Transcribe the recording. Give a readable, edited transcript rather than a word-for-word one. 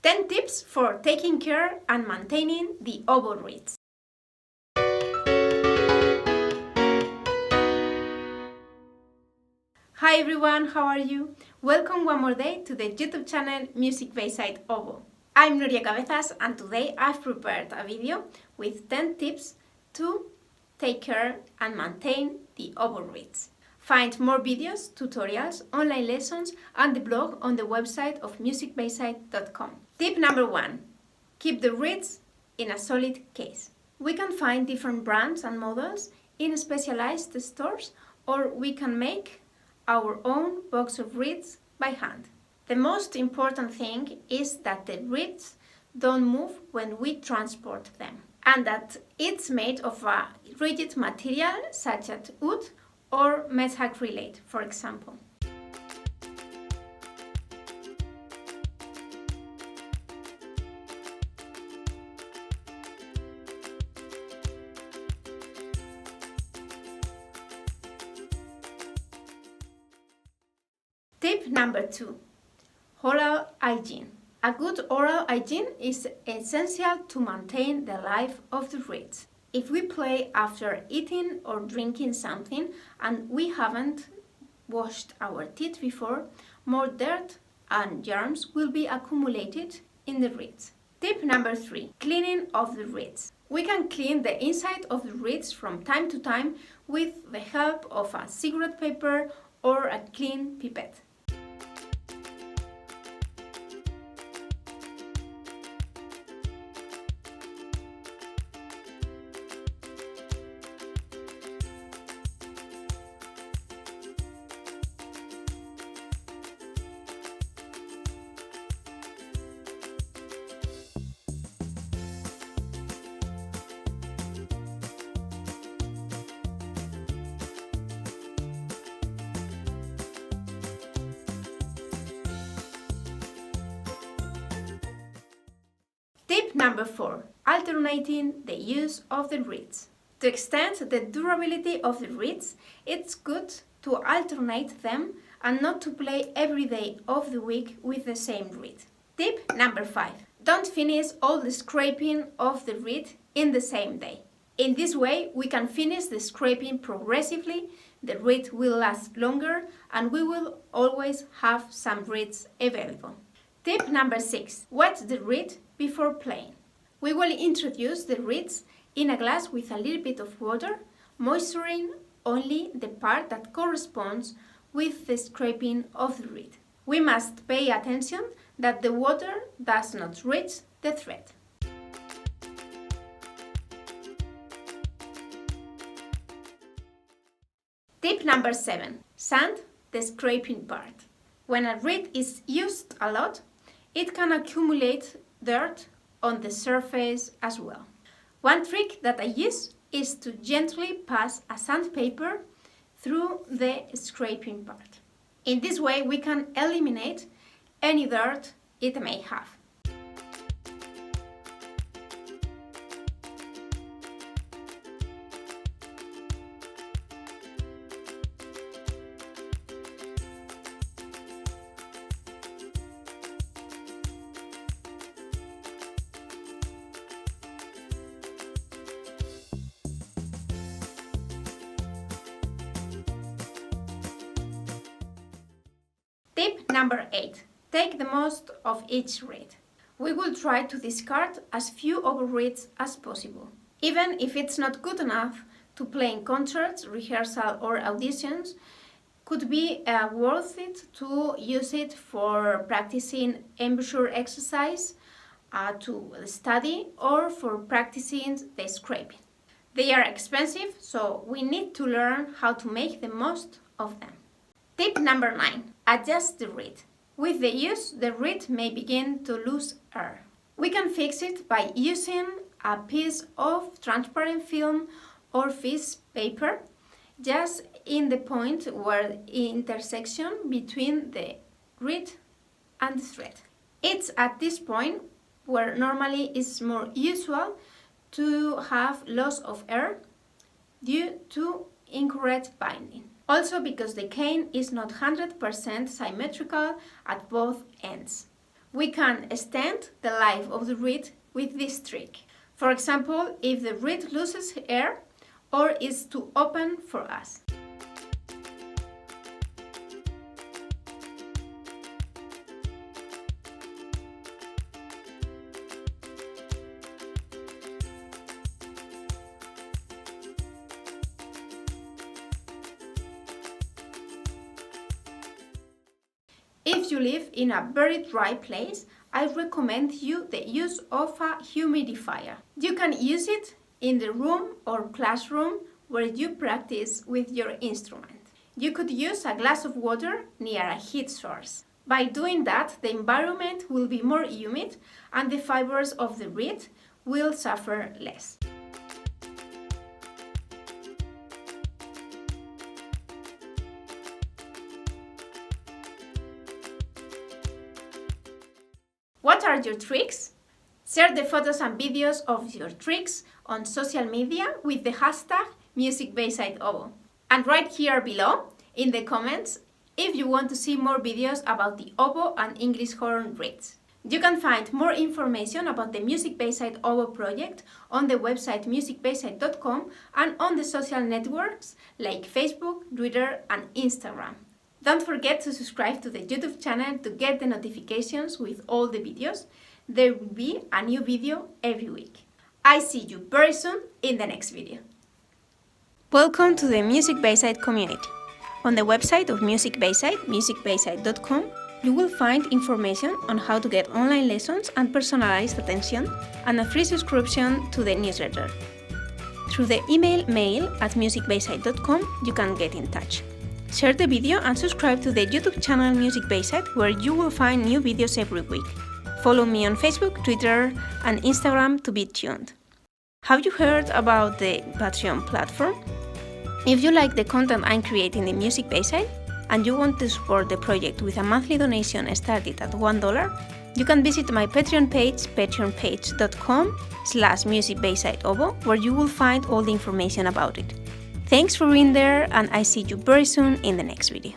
10 tips for taking care and maintaining the oboe reeds. Hi everyone, how are you? Welcome one more day to the YouTube channel MusicBayside Oboe. I'm Nuria Cabezas and today I've prepared a video with 10 tips to take care and maintain the oboe reeds. Find more videos, tutorials, online lessons and the blog on the website of musicbayside.com. Tip number 1. Keep the reeds in a solid case. We can find different brands and models in specialized stores, or we can make our own box of reeds by hand. The most important thing is that the reeds don't move when we transport them, and that it's made of a rigid material such as wood or methacrylate, for example. Tip number 2. Oral hygiene. A good oral hygiene is essential to maintain the life of the reeds. If we play after eating or drinking something and we haven't washed our teeth before, more dirt and germs will be accumulated in the reeds. Tip number 3. Cleaning of the reeds. We can clean the inside of the reeds from time to time with the help of a cigarette paper or a clean pipette. Tip number 4. Alternating the use of the reeds. To extend the durability of the reeds, it's good to alternate them and not to play every day of the week with the same reed. Tip number 5. Don't finish all the scraping of the reed in the same day. In this way, we can finish the scraping progressively, the reed will last longer, and we will always have some reeds available. Tip number 6. Wet the reed before playing. We will introduce the reeds in a glass with a little bit of water, moisturizing only the part that corresponds with the scraping of the reed. We must pay attention that the water does not reach the thread. Tip number 7. Sand the scraping part. When a reed is used a lot, it can accumulate dirt on the surface as well. One trick that I use is to gently pass a sandpaper through the scraping part. In this way, we can eliminate any dirt it may have. Tip number 8. Take the most of each reed. We will try to discard as few oboe reeds as possible. Even if it's not good enough to play in concerts, rehearsal or auditions, could be worth it to use it for practicing embouchure exercise, to study, or for practicing the scraping. They are expensive, so we need to learn how to make the most of them. Tip number 9. Adjust the reed. With the use, the reed may begin to lose air. We can fix it by using a piece of transparent film or fish paper just in the point where the intersection between the reed and the thread. It's at this point where normally it's more usual to have loss of air due to incorrect binding. Also because the cane is not 100% symmetrical at both ends. We can extend the life of the reed with this trick. For example, if the reed loses air or is too open for us. If you live in a very dry place, I recommend you the use of a humidifier. You can use it in the room or classroom where you practice with your instrument. You could use a glass of water near a heat source. By doing that, the environment will be more humid and the fibers of the reed will suffer less. What are your tricks? Share the photos and videos of your tricks on social media with the hashtag MusicBayside Oboe. And write here below in the comments if you want to see more videos about the oboe and English horn reeds. You can find more information about the MusicBayside Oboe project on the website musicbayside.com and on the social networks like Facebook, Twitter and Instagram. Don't forget to subscribe to the YouTube channel to get the notifications with all the videos. There will be a new video every week. I see you very soon in the next video. Welcome to the MusicBayside community. On the website of MusicBayside, musicbayside.com, you will find information on how to get online lessons and personalized attention and a free subscription to the newsletter. Through the email mail@musicbayside.com, you can get in touch. Share the video and subscribe to the YouTube channel MusicBayside, where you will find new videos every week. Follow me on Facebook, Twitter and Instagram to be tuned. Have you heard about the Patreon platform? If you like the content I'm creating in MusicBayside and you want to support the project with a monthly donation started at $1, you can visit my Patreon page, patreonpage.com/MusicBayside Oboe, where you will find all the information about it. Thanks for being there, and I see you very soon in the next video.